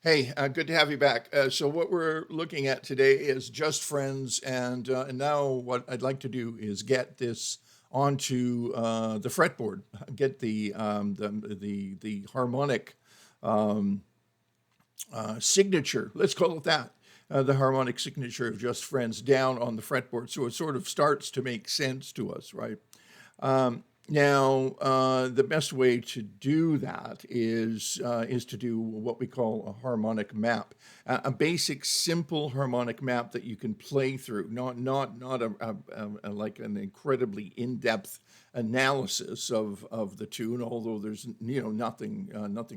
Hey, good to have you back. So what we're looking at today is just friends, and now what I'd like to do is get this onto the fretboard, get the harmonic signature. Let's call it that. The harmonic signature of just friends down on the fretboard, so it sort of starts to make sense to us, right? Now, the best way to do that is to do what we call a harmonic map, a basic, simple harmonic map that you can play through, not like an incredibly in-depth analysis of the tune. Although there's nothing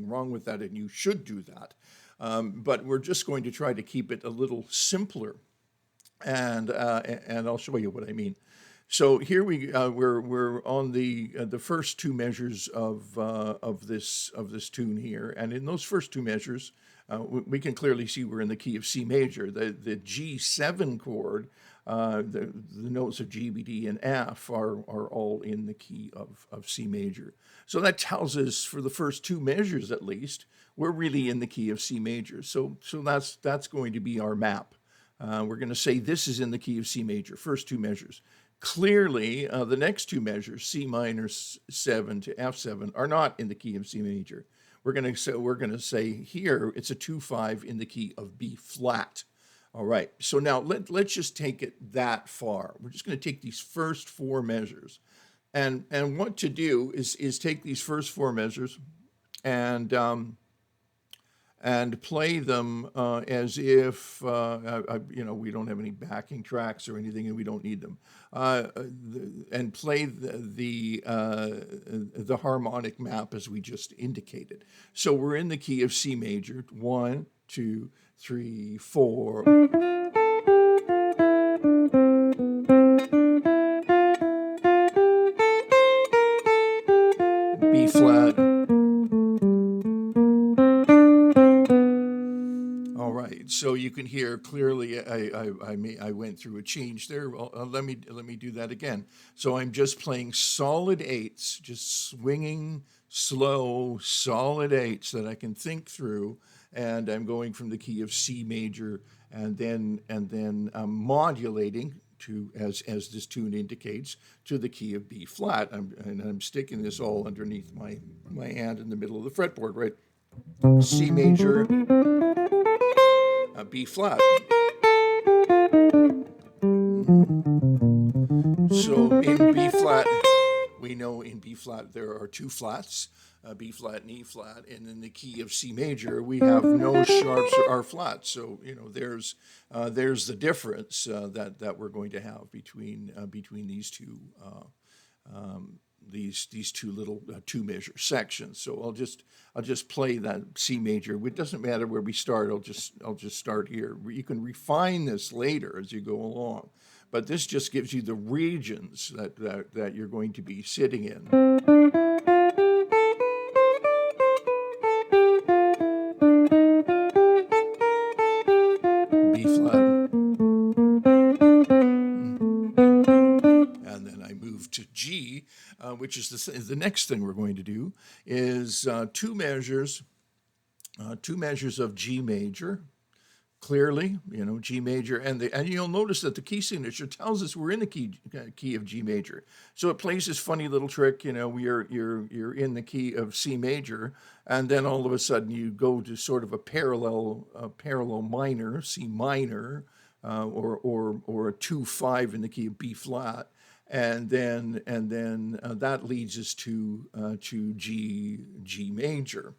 wrong with that, and you should do that. But we're just going to try to keep it a little simpler, and I'll show you what I mean. So here we're on the first two measures of this tune here, and in those first two measures, we can clearly see we're in the key of C major. The G7 chord, the notes of G, B, D, and F are all in the key of C major. So that tells us, for the first two measures at least, we're really in the key of C major. So that's going to be our map. We're going to say this is in the key of C major, first two measures. Clearly, the next two measures, C minor 7 to F7, are not in the key of C major. We're going to say here it's a 2-5 in the key of B flat. All right. So now let's just take it that far. We're just going to take these first four measures, and what to do is take these first four measures and play them as if we don't have any backing tracks or anything, and we don't need them, and play the harmonic map as we just indicated. So we're in the key of C major. 1, 2, 3, 4. B flat. All right, so you can hear clearly. I went through a change there. Well, let me do that again. So I'm just playing solid eights, just swinging slow solid eights that I can think through, and I'm going from the key of C major, and then modulating to, as this tune indicates, to the key of B flat. I'm sticking this all underneath my hand in the middle of the fretboard, right? C major, B flat. So in B flat, we know in B flat there are two flats, B flat and E flat, and in the key of C major we have no sharps or flats. So there's the difference that we're going to have between these two. These two little two measure sections. So I'll just play that C major. It doesn't matter where we start. I'll just start here. You can refine this later as you go along, but this just gives you the regions that you're going to be sitting in. B flat, and then I move to G, which is the next thing we're going to do is two measures of G major. Clearly, G major, and you'll notice that the key signature tells us we're in the key of G major. So it plays this funny little trick. You're in the key of C major, and then all of a sudden you go to sort of a parallel minor, C minor, or a 2-5 in the key of B flat, and then that leads us to G major.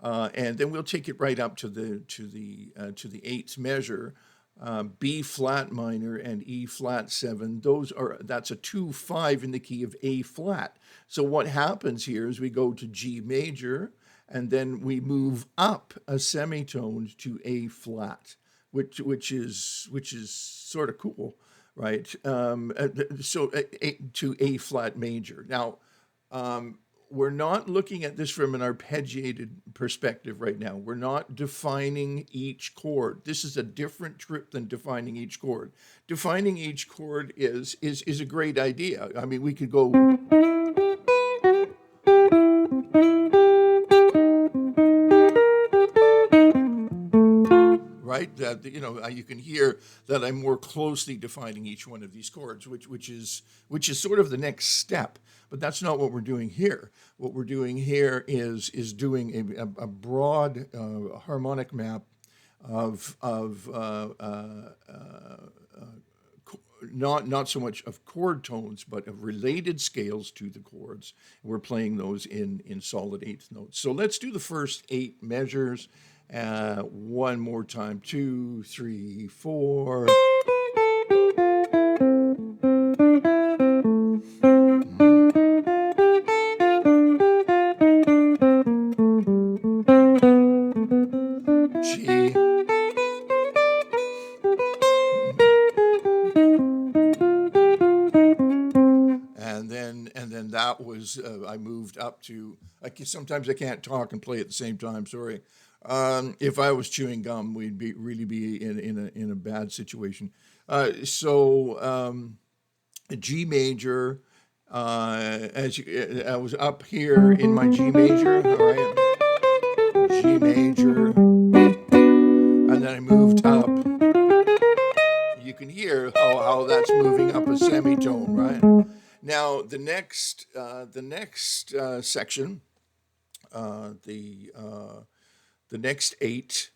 And then we'll take it right up to the eighth measure, B flat minor and E flat 7. That's a 2-5 in the key of A flat. So what happens here is we go to G major, and then we move up a semitone to A flat, which is sort of cool, right? To A flat major. Now, we're not looking at this from an arpeggiated perspective right now. We're not defining each chord. This is a different trip than defining each chord. Defining each chord is a great idea. I mean, we could go. right? That you can hear that I'm more closely defining each one of these chords, which is sort of the next step. But that's not what we're doing here. What we're doing here is doing a broad harmonic map of not so much of chord tones, but of related scales to the chords. We're playing those in solid eighth notes. So let's do the first 8 measures one more time. 2, 3, 4. G. And then that was I moved up to. Sometimes I can't talk and play at the same time. Sorry. If I was chewing gum, we'd really be in a bad situation. G major. I was up here in my G major. All right, G major, and then I moved up. You can hear how that's moving up a semitone, right? Now the next section, the next 8,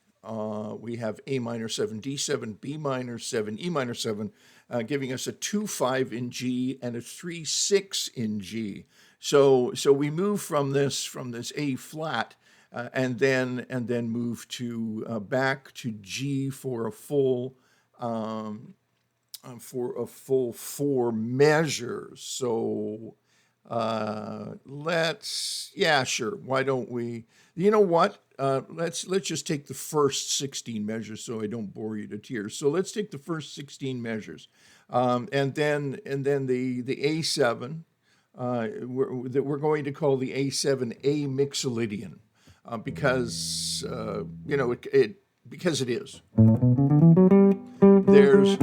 we have A minor 7, D7, B minor 7, E minor 7, giving us a 2-5 in G and a 3-6 in G. So we move from this A flat and then move to back to G for a full 4 measures. So sure. Why don't we? You know what? Let's just take the first 16 measures, so I don't bore you to tears. So let's take the first 16 measures, and then the A7. We're going to call the A7 A mixolydian, because because it is. There's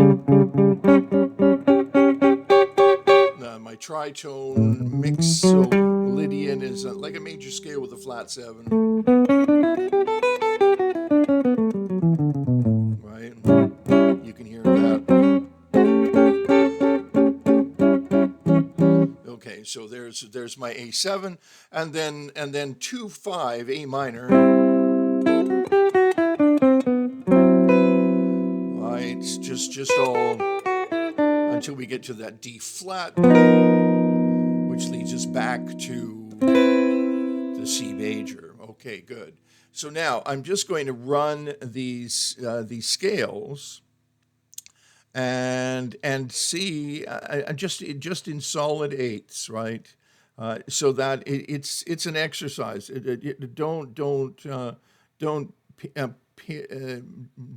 my tritone mixolydian is like a major scale with a flat 7. Right? You can hear that. Okay, so there's my A7, and then 2-5 A minor. Right, just all until we get to that D flat, which leads us back to the C major. Okay, good. So now I'm just going to run these scales and see just in solid eighths, right? So that it's an exercise. Don't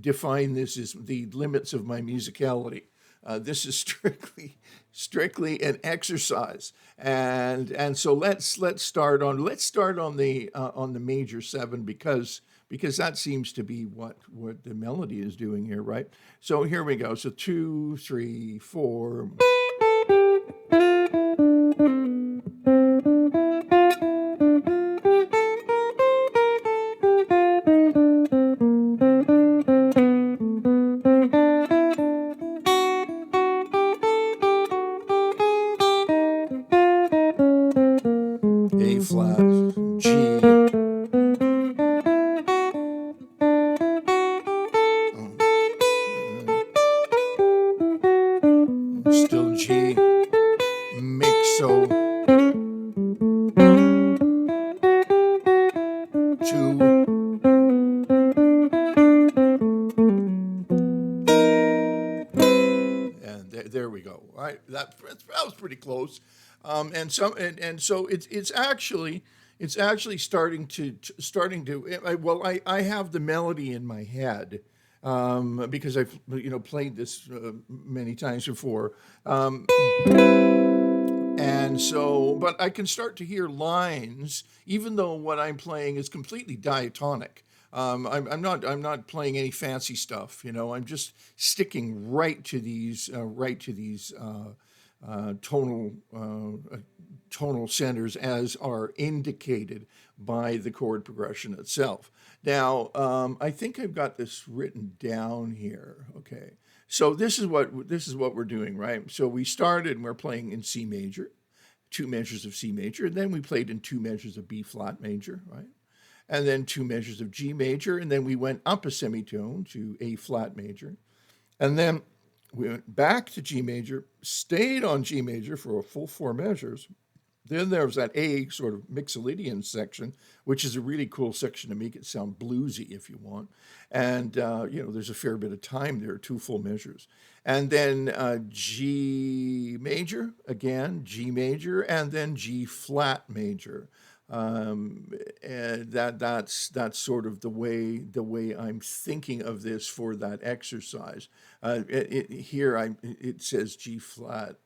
define this as the limits of my musicality. This is strictly an exercise, and so let's start on the major 7, because that seems to be what the melody is doing here, right? So here we go. So 2, 3, 4. A flat, G, still G, mixo, 2, and there we go. All right, that was pretty close. And so it's actually starting to well, I have the melody in my head, because I've played this many times before, and so but I can start to hear lines, even though what I'm playing is completely diatonic. I'm not playing any fancy stuff. I'm just sticking right to these tonal tonal centers as are indicated by the chord progression itself. Now, I think I've got this written down here. Okay, so this is what we're doing, right? So we started and we're playing in C major, two measures of C major, and then we played in two measures of B flat major, right? And then two measures of G major, and then we went up a semitone to A flat major, and then we went back to G major, stayed on G major for a full four measures. Then there's that A sort of mixolydian section, which is a really cool section to make it sound bluesy if you want. And, there's a fair bit of time there, two full measures. And then G major, again, G major, and then G flat major. And that's sort of the way I'm thinking of this for that exercise. It says G flat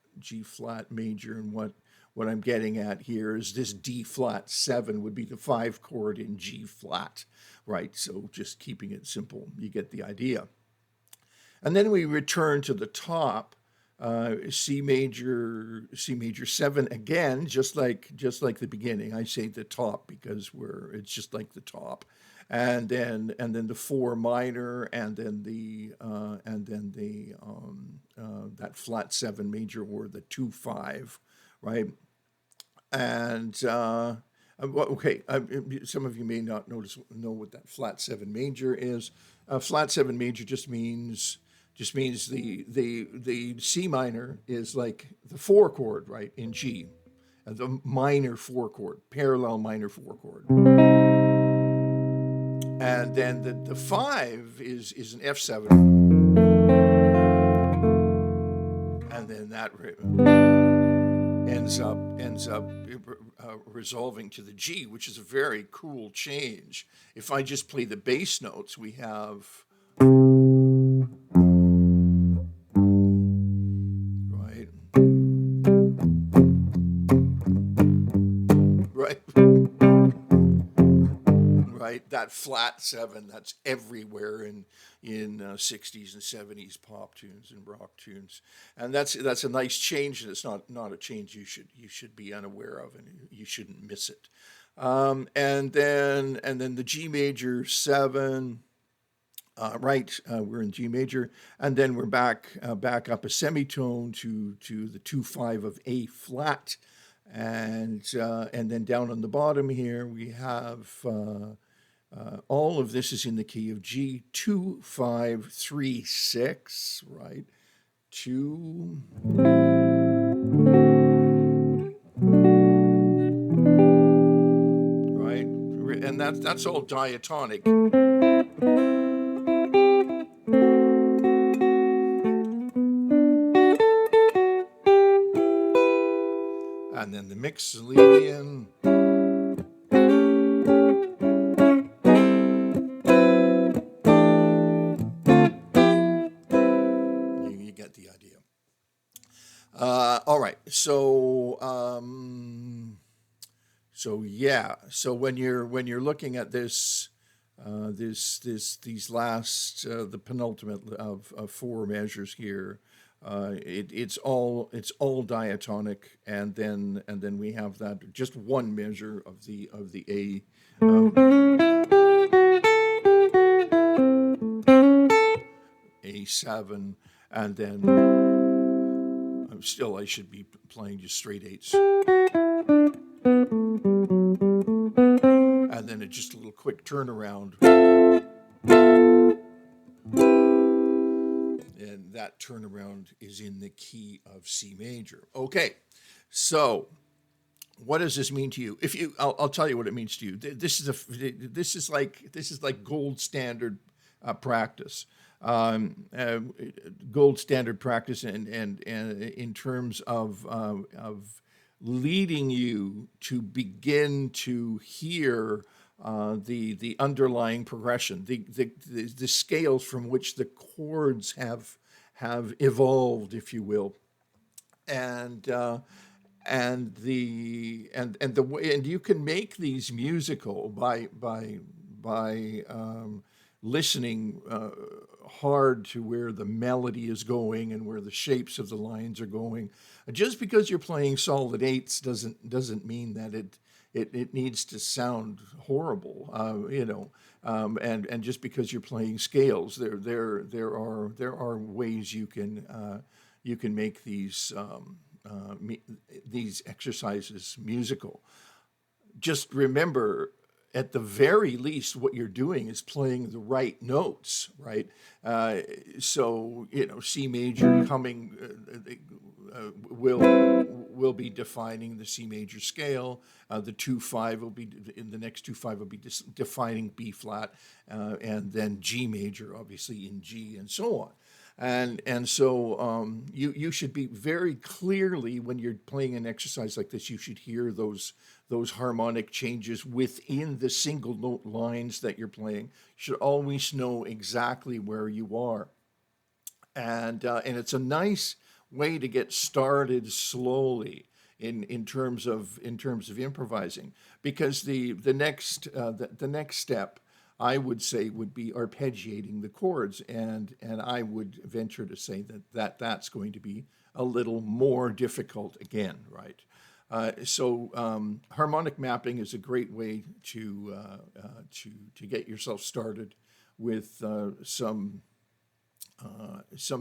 major, and what I'm getting at here is this D flat 7 would be the 5 chord in G flat, right? So just keeping it simple, you get the idea. And then we return to the top, C major 7 again, just like the beginning. I say the top because it's just like the top, and then the 4 minor, and then the that flat 7 major, or the 2/5, right? And okay, some of you may not know what that flat 7 major is. Flat 7 major just means the C minor is like the 4 chord, right, in G, the minor 4 chord, parallel minor 4 chord, and then the 5 is an F7, and then that ends up resolving to the G, which is a very cool change. If I just play the bass notes, we have, right, right, right. That flat 7, that's everywhere in 60s and 70s pop tunes and rock tunes, and that's a nice change, and it's not a change you should be unaware of, and you shouldn't miss it. And then the G major 7. Right, we're in G major, and then we're back up a semitone to the 2/5 of A flat, and then down on the bottom here we have, all of this is in the key of G, 2/5 3/6, right? Two, right, and that's all diatonic. And then the mixolydian, you get the idea. All right, so yeah, so when you're looking at this, these last, the penultimate of four measures here, it's all diatonic, and then we have that just one measure of the A, A7, and then still I should be playing just straight eights, and then just a little quick turnaround, and that turnaround is in the key of C major. Okay, so what does this mean to you? I'll tell you what it means to you. This is like gold standard practice. Gold standard practice, and in terms of leading you to begin to hear the underlying progression, the scales from which the chords have evolved, if you will, and and you can make these musical by listening hard to where the melody is going and where the shapes of the lines are going. Just because you're playing solid eights doesn't mean that it needs to sound horrible, and just because you're playing scales, there are ways you can make these exercises musical. Just remember, at the very least, what you're doing is playing the right notes, right? So C major coming will be defining the C major scale. The 2/5 will be in the next 2/5 will be defining B flat, and then G major, obviously in G, and so on. And so you should be very clearly, when you're playing an exercise like this, you should hear those harmonic changes within the single note lines that you're playing. You should always know exactly where you are, and it's a nice way to get started slowly in terms of improvising, because the next step, I would say, would be arpeggiating the chords, and I would venture to say that's going to be a little more difficult again, right? So harmonic mapping is a great way to get yourself started with some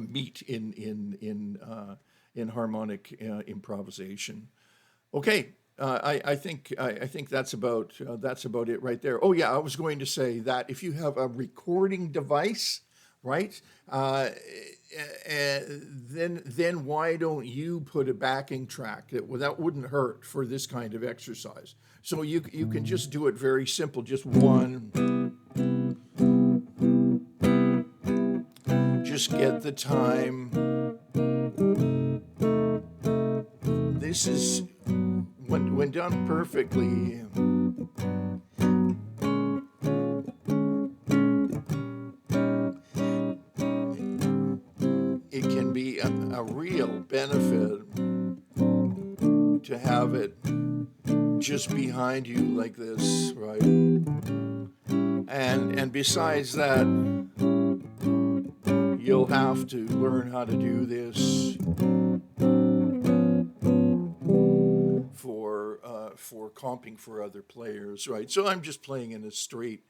meat in harmonic improvisation. Okay, I think that's about it right there. Oh yeah, I was going to say that if you have a recording device, right, then why don't you put a backing track that wouldn't hurt for this kind of exercise? So you can just do it very simple, just one. Just get the time. This is when done perfectly. It can be a real benefit to have it just behind you like this, right? And besides that, you'll have to learn how to do this for comping for other players, right? So I'm just playing in a straight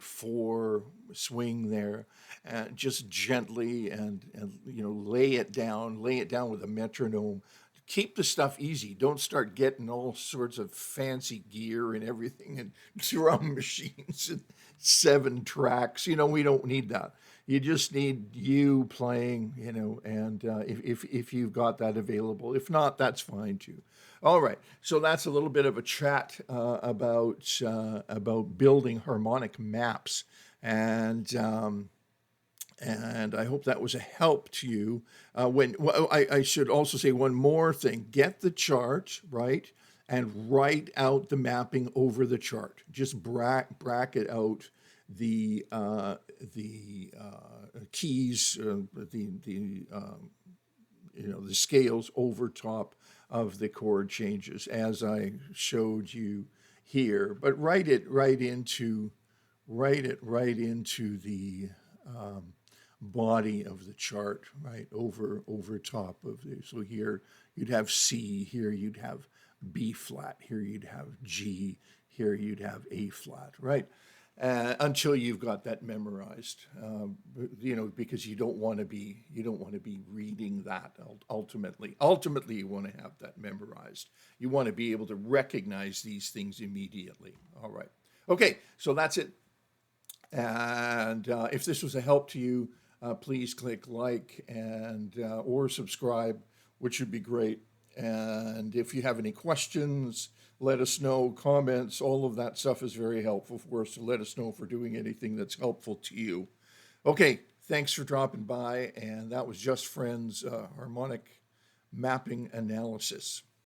four swing there, and just gently and lay it down with a metronome. Keep the stuff easy. Don't start getting all sorts of fancy gear and everything, and drum machines and 7 tracks. We don't need that. You just need you playing, and if you've got that available. If not, that's fine too. All right, so that's a little bit of a chat about building harmonic maps, and I hope that was a help to you. I should also say one more thing: get the chart right and write out the mapping over the chart. Just bracket out the keys, the scales over top of the chord changes, as I showed you here. But write it right into the body of the chart, right, over top of this. So here you'd have C, here you'd have B flat, here you'd have G, here you'd have A flat, right? Until you've got that memorized, because you don't want to be reading that ultimately. Ultimately, you want to have that memorized. You want to be able to recognize these things immediately. All right. Okay, so that's it. And if this was a help to you, please click like and or subscribe, which would be great. And if you have any questions, let us know. Comments, all of that stuff is very helpful for us to let us know if we're doing anything that's helpful to you. Okay, thanks for dropping by. And that was Just Friends Harmonic Mapping Analysis.